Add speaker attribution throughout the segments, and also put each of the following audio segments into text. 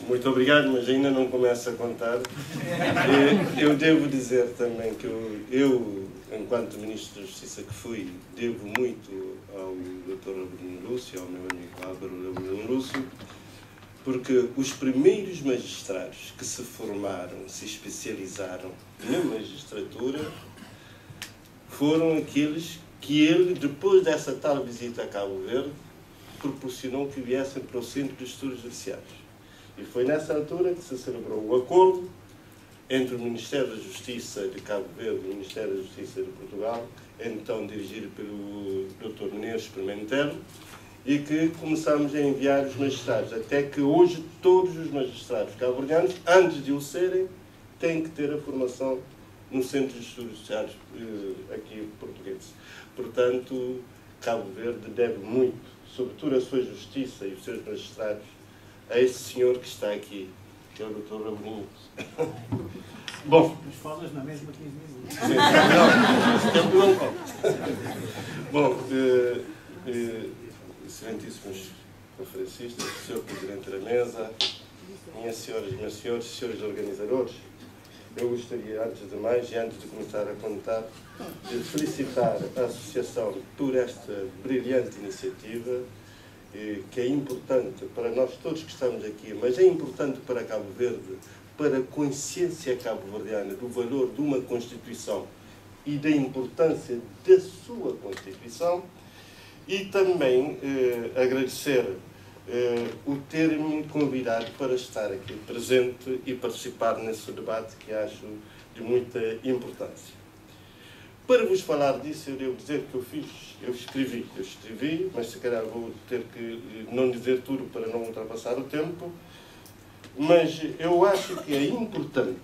Speaker 1: Muito obrigado, mas ainda não começo a contar. Eu devo dizer também que eu, enquanto Ministro da Justiça que fui, devo muito ao Dr. Avelino Lúcio, ao meu amigo Álvaro Avelino Lúcio, porque os primeiros magistrados que se formaram, se especializaram na magistratura, foram aqueles que ele, depois dessa tal visita a Cabo Verde, proporcionou que viessem para o Centro de Estudos Judiciários. E foi nessa altura que se celebrou o acordo entre o Ministério da Justiça de Cabo Verde e o Ministério da Justiça de Portugal, então dirigido pelo Dr. Menezes Pimentel, e que começamos a enviar os magistrados, até que hoje todos os magistrados cabo-verdianos, antes de o serem, têm que ter a formação no Centro de Estudos Judiciários aqui português. Portanto, Cabo Verde deve muito, sobretudo a sua justiça e os seus magistrados, a esse senhor que está aqui, que é o Dr. Avelino. Bom.
Speaker 2: Mas falas na mesma 15 minutos.
Speaker 1: Sim, não, esse tempo não conta. Bom, excelentíssimos conferencistas, Sr. Presidente da Mesa, minhas senhoras e meus senhores, senhores organizadores, eu gostaria, antes de mais e antes de começar a contar, de felicitar a Associação por esta brilhante iniciativa, que é importante para nós todos que estamos aqui, mas é importante para Cabo Verde, para a consciência cabo-verdiana do valor de uma Constituição e da importância da sua Constituição, e também agradecer o ter-me convidado para estar aqui presente e participar nesse debate que acho de muita importância. Para vos falar disso, eu devo dizer que eu escrevi, mas se calhar vou ter que não dizer tudo para não ultrapassar o tempo, mas eu acho que é importante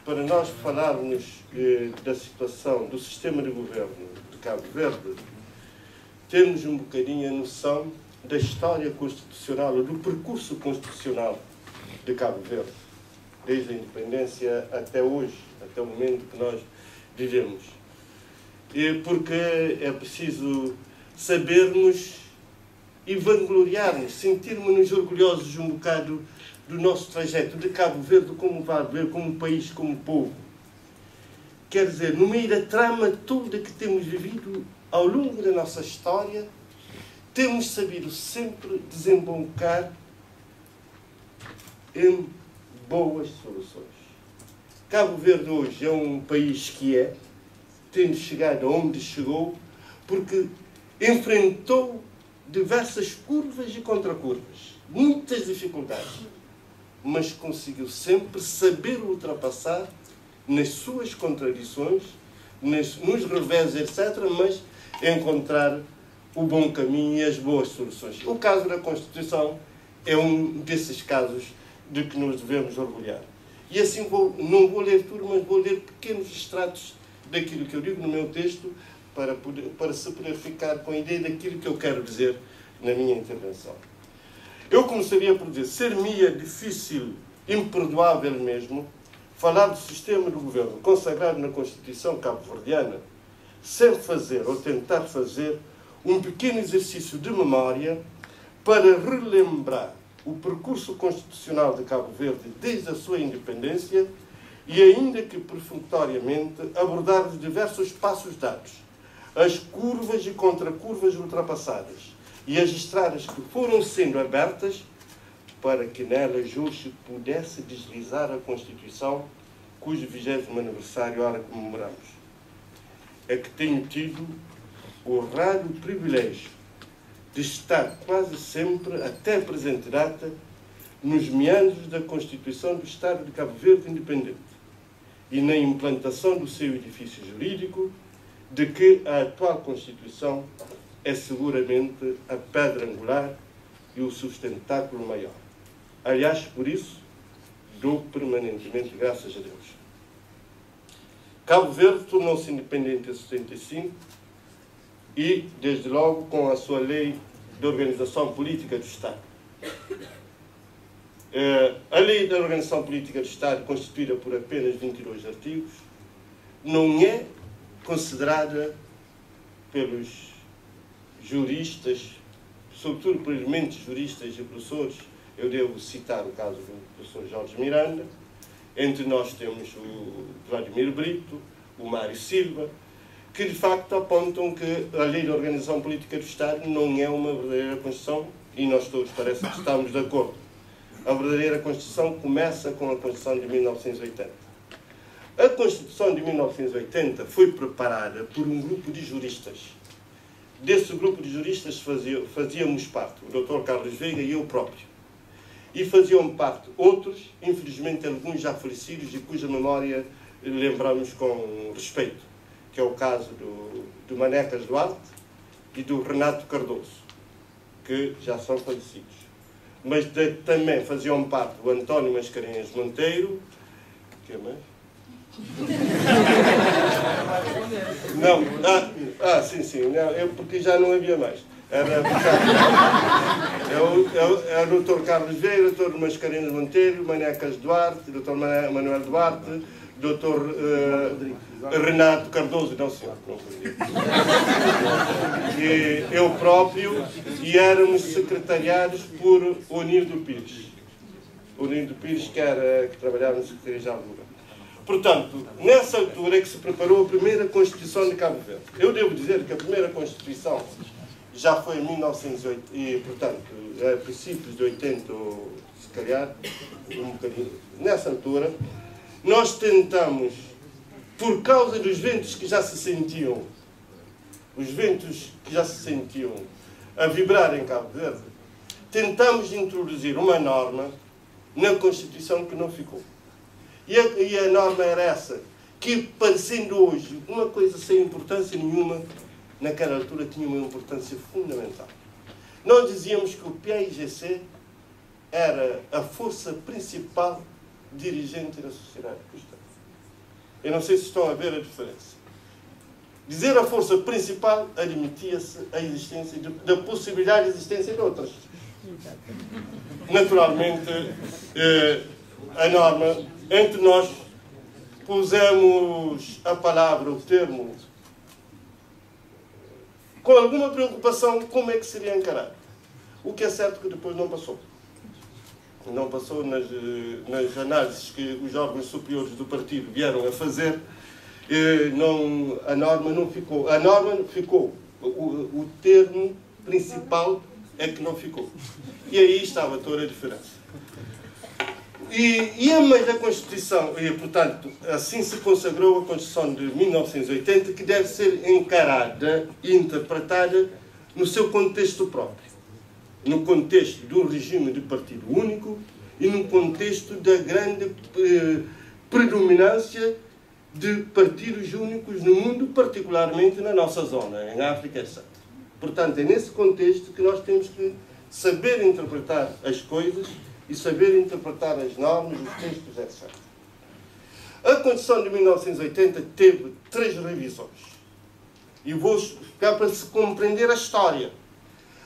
Speaker 1: para nós falarmos da situação do sistema de governo de Cabo Verde, termos um bocadinho a noção da história constitucional, ou do percurso constitucional de Cabo Verde, desde a independência até hoje, até o momento que nós vivemos. Porque é preciso sabermos e vangloriarmos, sentirmos-nos orgulhosos um bocado do nosso trajeto de Cabo Verde como Vale, como país, como povo. Quer dizer, no meio da trama toda que temos vivido ao longo da nossa história, temos sabido sempre desembocar em boas soluções. Cabo Verde hoje é um país que tendo chegado aonde chegou, porque enfrentou diversas curvas e contracurvas, muitas dificuldades, mas conseguiu sempre saber ultrapassar nas suas contradições, nos revés, etc., mas encontrar o bom caminho e as boas soluções. O caso da Constituição é um desses casos de que nos devemos orgulhar. E assim não vou ler tudo, mas vou ler pequenos extratos daquilo que eu digo no meu texto para se poder ficar com a ideia daquilo que eu quero dizer na minha intervenção. Eu começaria por dizer, ser-me-ia difícil, imperdoável mesmo, falar do sistema de governo consagrado na Constituição cabo-verdiana sem fazer ou tentar fazer um pequeno exercício de memória para relembrar o percurso constitucional de Cabo Verde desde a sua independência e, ainda que perfunctoriamente, abordar os diversos passos dados, as curvas e contracurvas ultrapassadas e as estradas que foram sendo abertas para que nelas hoje pudesse deslizar a Constituição, cujo 20º aniversário ora comemoramos. É que tenho tido o raro privilégio de estar quase sempre, até a presente data, nos meandros da Constituição do Estado de Cabo Verde independente e na implantação do seu edifício jurídico, de que a atual Constituição é seguramente a pedra angular e o sustentáculo maior. Aliás, por isso, dou permanentemente graças a Deus. Cabo Verde tornou-se independente em 75 e, desde logo, com a sua lei de organização política do Estado. A lei da organização política do Estado, constituída por apenas 22 artigos, não é considerada pelos juristas sobretudo por elementos juristas e professores. Eu devo citar o caso do professor Jorge Miranda. Entre nós temos o Vladimir Brito, o Mário Silva, que de facto apontam que a Lei de Organização Política do Estado não é uma verdadeira Constituição, e nós todos parece que estamos de acordo. A verdadeira Constituição começa com a Constituição de 1980. A Constituição de 1980 foi preparada por um grupo de juristas. Desse grupo de juristas fazíamos parte, o Dr. Carlos Veiga e eu próprio. E faziam parte outros, infelizmente alguns já falecidos e cuja memória lembramos com respeito, que é o caso do Manecas Duarte e do Renato Cardoso, que já são falecidos. Mas também faziam parte o António Mascarenhas Monteiro, que é mais? Não, sim, não, porque já não havia mais. Era o Dr. Carlos Vieira, o Dr. Mascarenhas Monteiro, Manecas Duarte, o Dr. Manuel Duarte, Dr. Renato Cardoso, não senhor, não acredito. E eu próprio, e éramos secretariados por Onildo Pires. Onildo Pires, que trabalhava na Secretaria de Altura. Portanto, nessa altura é que se preparou a primeira Constituição de Cabo Verde. Eu devo dizer que a primeira Constituição já foi em 1908, e, portanto, a princípios de 80, ou se calhar, um bocadinho. Nessa altura, nós tentamos, por causa dos ventos que já se sentiam, a vibrar em Cabo Verde, tentamos introduzir uma norma na Constituição que não ficou. E a norma era essa, que, parecendo hoje uma coisa sem importância nenhuma, naquela altura tinha uma importância fundamental. Nós dizíamos que o PAIGC era a força principal dirigente da sociedade cristã. Eu não sei se estão a ver a diferença. Dizer a força principal admitia-se a existência da possibilidade de existência de outras. Naturalmente, a norma, entre nós, pusemos a palavra, o termo, com alguma preocupação como é que seria encarado. O que é certo que depois não passou. Não passou nas análises que os órgãos superiores do partido vieram a fazer. A norma não ficou. A norma ficou. O termo principal é que não ficou. E aí estava toda a diferença. Mas a Constituição, e portanto, assim se consagrou a Constituição de 1980, que deve ser encarada e interpretada no seu contexto próprio. No contexto do regime de partido único e no contexto da grande predominância de partidos únicos no mundo, particularmente na nossa zona, em África, etc. Portanto, é nesse contexto que nós temos que saber interpretar as coisas e saber interpretar as normas, os textos, etc. A Constituição de 1980 teve 3 revisões. E vou explicar para se compreender a história.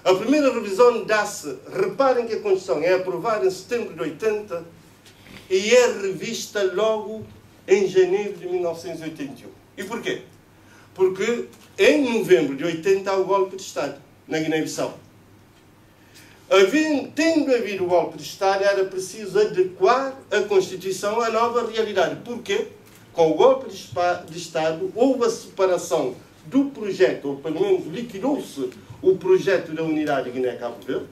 Speaker 1: A primeira revisão dá-se, reparem que a Constituição é aprovada em setembro de 80 e é revista logo em janeiro de 1981. E porquê? Porque em novembro de 80 há o golpe de Estado na Guiné-Bissau. Tendo havido o golpe de Estado, era preciso adequar a Constituição à nova realidade. Porquê? Com o golpe de Estado, houve a separação do projeto, ou pelo menos liquidou-se o projeto da unidade Guiné-Cabo Verde,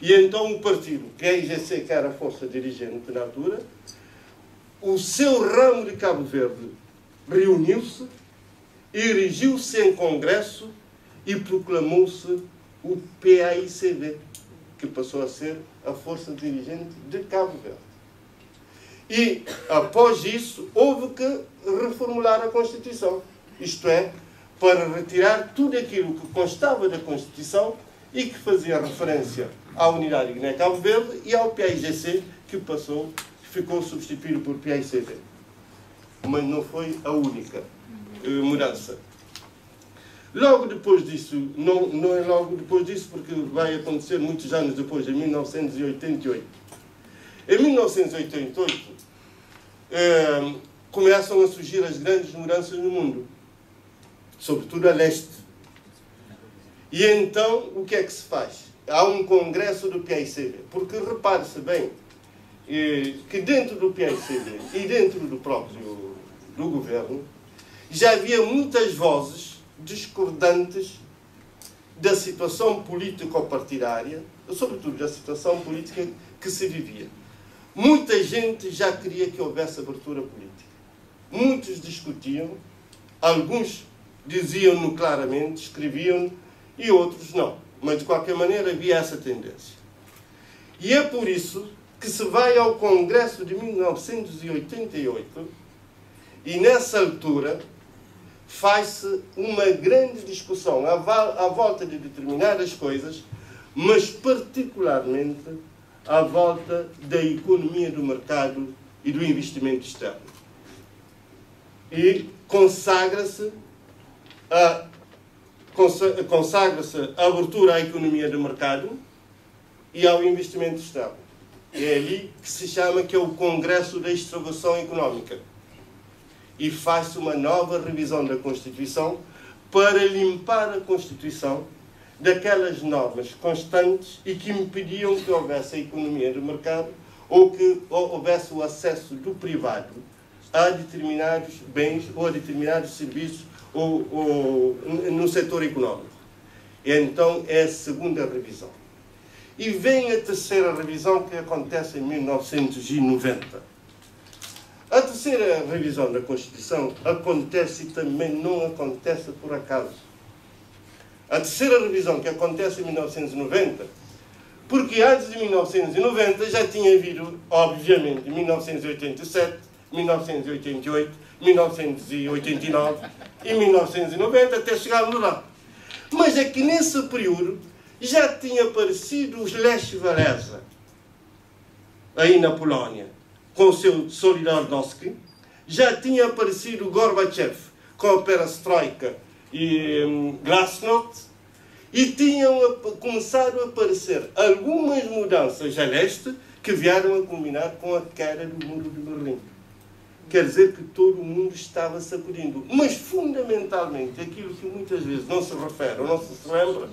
Speaker 1: e então o partido, que é a IGC, que era a força dirigente na altura, o seu ramo de Cabo Verde reuniu-se, erigiu-se em congresso e proclamou-se o PAICV, que passou a ser a força dirigente de Cabo Verde. E, após isso, houve que reformular a Constituição. Isto é, para retirar tudo aquilo que constava da Constituição e que fazia referência à unidade Guiné-Cabo Verde e ao PAIGC, que ficou substituído por PAICV. Mas não foi a única mudança. Logo depois disso, não é logo depois disso, porque vai acontecer muitos anos depois, em 1988. Em 1988, começam a surgir as grandes mudanças no mundo, sobretudo a leste. E então, o que é que se faz? Há um congresso do PAICV, porque repare-se bem que dentro do PAICV e dentro do próprio do governo já havia muitas vozes discordantes da situação político-partidária, sobretudo da situação política que se vivia. Muita gente já queria que houvesse abertura política. Muitos discutiam, alguns diziam-no claramente, escreviam, e outros não. Mas, de qualquer maneira, havia essa tendência. E é por isso que se vai ao Congresso de 1988 e, nessa altura, faz-se uma grande discussão à volta de determinadas coisas, mas particularmente à volta da economia do mercado e do investimento externo. E consagra-se a abertura à economia do mercado e ao investimento externo. É ali que se chama que é o Congresso da Extravação Económica. E faz-se uma nova revisão da Constituição para limpar a Constituição daquelas normas constantes e que impediam que houvesse a economia do mercado ou que houvesse o acesso do privado a determinados bens ou a determinados serviços ou no setor económico. E então é a segunda revisão. E vem a terceira revisão que acontece em 1990. A terceira revisão da Constituição acontece e também não acontece por acaso. A terceira revisão que acontece em 1990, porque antes de 1990 já tinha havido, obviamente, 1987, 1988, 1989 e 1990 até chegarmos lá. Mas é que nesse período já tinha aparecido os Lech Walesa, aí na Polónia, com o seu Solidarnosc, já tinha aparecido o Gorbachev com a Perestroika e Glasnost, e tinham começado a aparecer algumas mudanças a leste que vieram a culminar com a queda do Muro de Berlim. Quer dizer que todo o mundo estava sacudindo. Mas, fundamentalmente, aquilo que muitas vezes não se refere ou não se lembra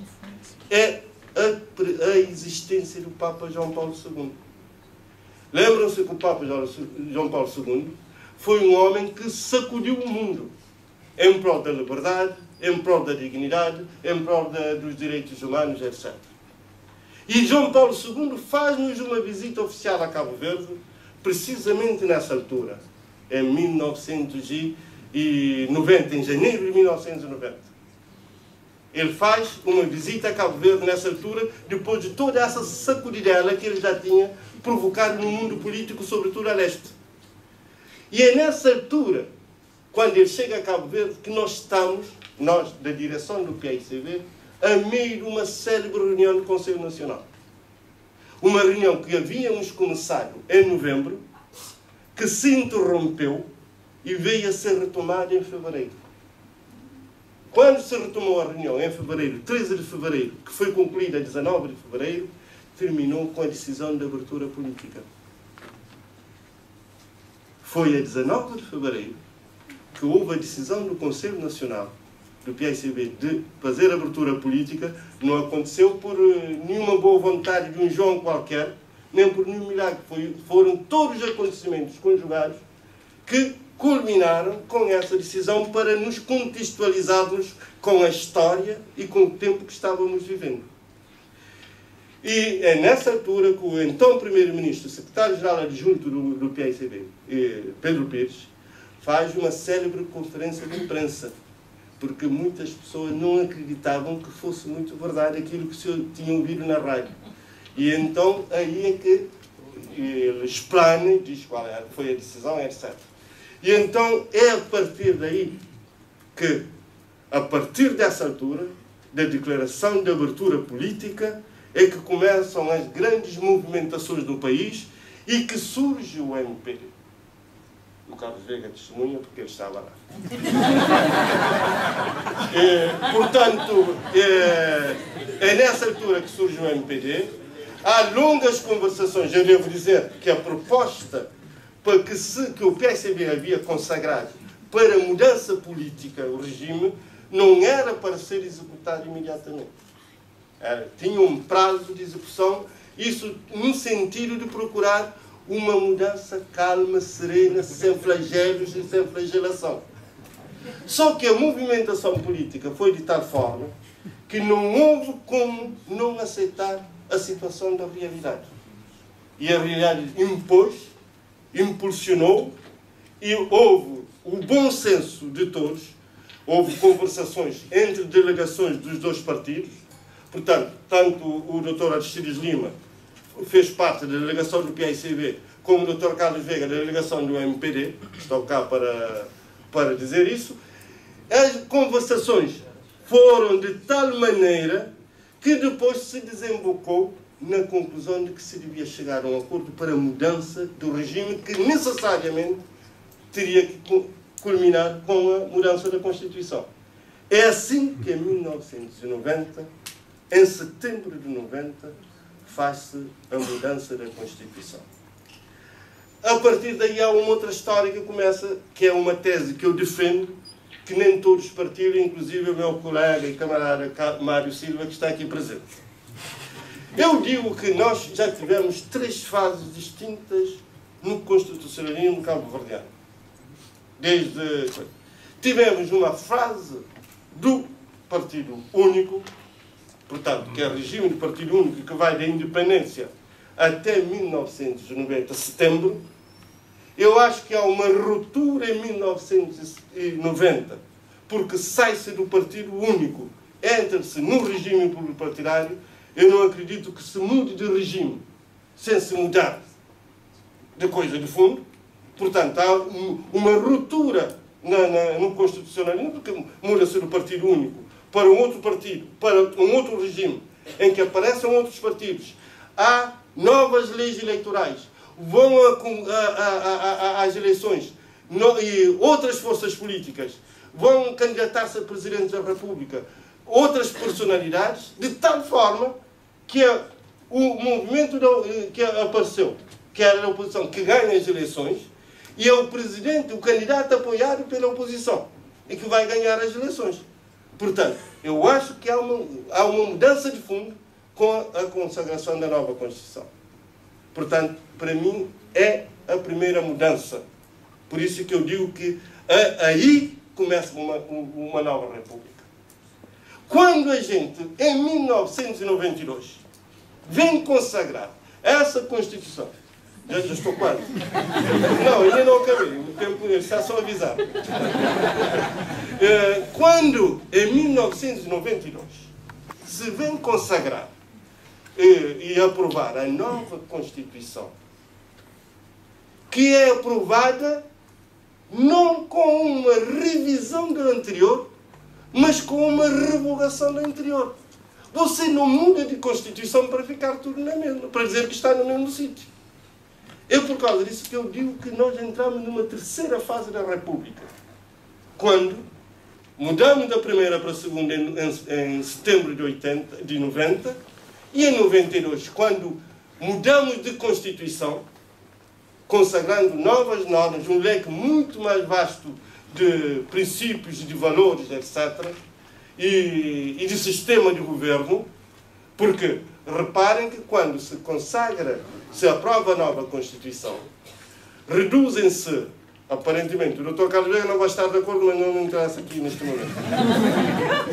Speaker 1: é a existência do Papa João Paulo II. Lembram-se que o Papa João Paulo II foi um homem que sacudiu o mundo em prol da liberdade, em prol da dignidade, em prol dos direitos humanos, etc. E João Paulo II faz-nos uma visita oficial a Cabo Verde, precisamente nessa altura, em 1990, em janeiro de 1990. Ele faz uma visita a Cabo Verde nessa altura, depois de toda essa sacudidela que ele já tinha provocado no mundo político, sobretudo a leste. E é nessa altura, quando ele chega a Cabo Verde, que nós da direção do PAICV, a meio de uma célebre reunião do Conselho Nacional. Uma reunião que havíamos começado em novembro, que se interrompeu e veio a ser retomada em fevereiro. Quando se retomou a reunião em fevereiro, 13 de fevereiro, que foi concluída a 19 de fevereiro, terminou com a decisão de abertura política. Foi a 19 de fevereiro que houve a decisão do Conselho Nacional do PAICV de fazer abertura política. Não aconteceu por nenhuma boa vontade de um João qualquer, nem por nenhum milagre. Foram todos os acontecimentos conjugados que culminaram com essa decisão para nos contextualizarmos com a história e com o tempo que estávamos vivendo. E é nessa altura que o então Primeiro-Ministro, Secretário-Geral Adjunto do PAICV, Pedro Pires, faz uma célebre conferência de imprensa, porque muitas pessoas não acreditavam que fosse muito verdade aquilo que se tinha ouvido na rádio. E então aí é que ele explana e diz qual foi a decisão, etc. E então é a partir daí que, a partir dessa altura, da declaração de abertura política, é que começam as grandes movimentações no país e que surge o MPD. O Carlos Veiga testemunha porque ele estava lá. Portanto, é nessa altura que surge o MPD. Há longas conversações. Eu devo dizer que a proposta que o PAICV havia consagrado para a mudança política, o regime, não era para ser executado imediatamente. Tinha um prazo de execução, isso no sentido de procurar uma mudança calma, serena, sem flagelos e sem flagelação. Só que a movimentação política foi de tal forma que não houve como não aceitar a situação da realidade. E a realidade impôs, impulsionou, e houve o bom senso de todos. Houve conversações entre delegações dos dois partidos. Portanto, tanto o Dr. Aristides Lima fez parte da delegação do PAICV, como o Dr. Carlos Veiga, da delegação do MPD. Estou cá para dizer isso. As conversações foram de tal maneira que depois se desembocou na conclusão de que se devia chegar a um acordo para a mudança do regime, que necessariamente teria que culminar com a mudança da Constituição. É assim que em 1990, em setembro de 90, faz-se a mudança da Constituição. A partir daí há uma outra história que começa, que é uma tese que eu defendo, que nem todos partilham, inclusive o meu colega e camarada Mário Silva, que está aqui presente. Eu digo que nós já tivemos 3 fases distintas no constitucionalismo cabo-verdiano. Tivemos uma fase do Partido Único, portanto, que é o regime de Partido Único que vai da independência até 1990, setembro. Eu acho que há uma ruptura em 1990, porque sai-se do Partido Único, entra-se no regime pluripartidário. Eu não acredito que se mude de regime sem se mudar de coisa de fundo. Portanto, há uma ruptura no constitucionalismo, porque muda-se do Partido Único para um outro partido, para um outro regime, em que aparecem outros partidos. Há novas leis eleitorais, vão às eleições, e outras forças políticas vão candidatar-se a Presidente da República, outras personalidades, de tal forma que o movimento que apareceu, que era a oposição, que ganha as eleições, e é o presidente, o candidato apoiado pela oposição, e que vai ganhar as eleições. Portanto, eu acho que há uma mudança de fundo com a consagração da nova Constituição. Portanto, para mim, é a primeira mudança. Por isso que eu digo que aí começa uma nova república. Quando a gente, em 1992, vem consagrar essa Constituição, já estou quase. Não, ainda não acabei. O tempo está só avisar. Quando, em 1992, se vem consagrar e aprovar a nova Constituição, que é aprovada não com uma revisão da anterior, mas com uma revogação da anterior. Você não muda de Constituição para ficar tudo na mesma, para dizer que está no mesmo sítio. É por causa disso que eu digo que nós entramos numa terceira fase da República. Quando mudamos da primeira para a segunda em setembro de 90, e em 92, quando mudamos de Constituição, consagrando novas normas, um leque muito mais vasto de princípios, de valores, etc., e de sistema de governo, porque reparem que quando se consagra, se aprova a nova Constituição, reduzem-se, aparentemente, o Dr. Carlos Veiga não vai estar de acordo, mas não me interessa aqui neste momento,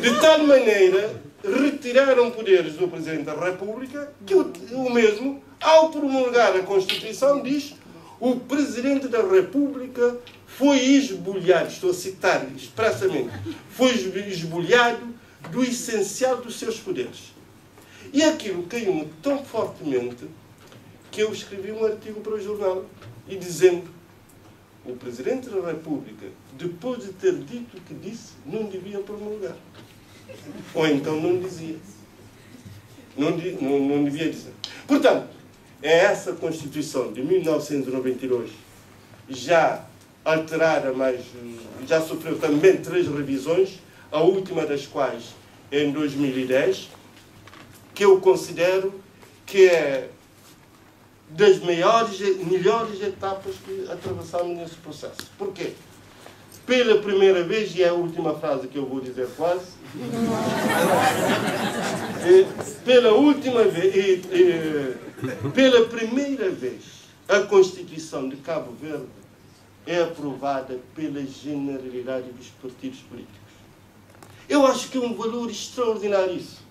Speaker 1: de tal maneira, retiraram poderes do Presidente da República, que o mesmo, ao promulgar a Constituição, diz: o Presidente da República foi esbulhado, estou a citar expressamente, foi esbulhado do essencial dos seus poderes. E aquilo caiu-me tão fortemente que eu escrevi um artigo para o jornal e dizendo: o Presidente da República, depois de ter dito o que disse, não devia promulgar. Ou então não dizia. Não devia dizer. Portanto, é essa Constituição de 1992, já alterada, mas já sofreu também 3 revisões, a última das quais em 2010, que eu considero que é das melhores etapas que atravessamos nesse processo. Porquê? Pela primeira vez, e é a última frase que eu vou dizer quase, pela última vez, pela primeira vez, a Constituição de Cabo Verde é aprovada pela generalidade dos partidos políticos. Eu acho que é um valor extraordinário isso.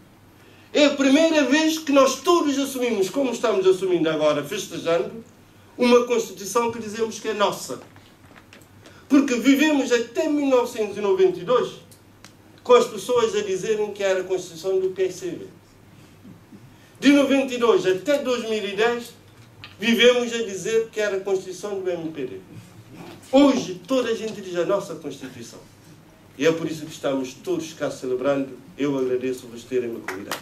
Speaker 1: É a primeira vez que nós todos assumimos, como estamos assumindo agora, festejando, uma Constituição que dizemos que é nossa. Porque vivemos até 1992 com as pessoas a dizerem que era a Constituição do PSV. De 92 até 2010, vivemos a dizer que era a Constituição do MPD. Hoje, toda a gente diz a nossa Constituição. E é por isso que estamos todos cá celebrando. Eu agradeço-vos terem me convidado.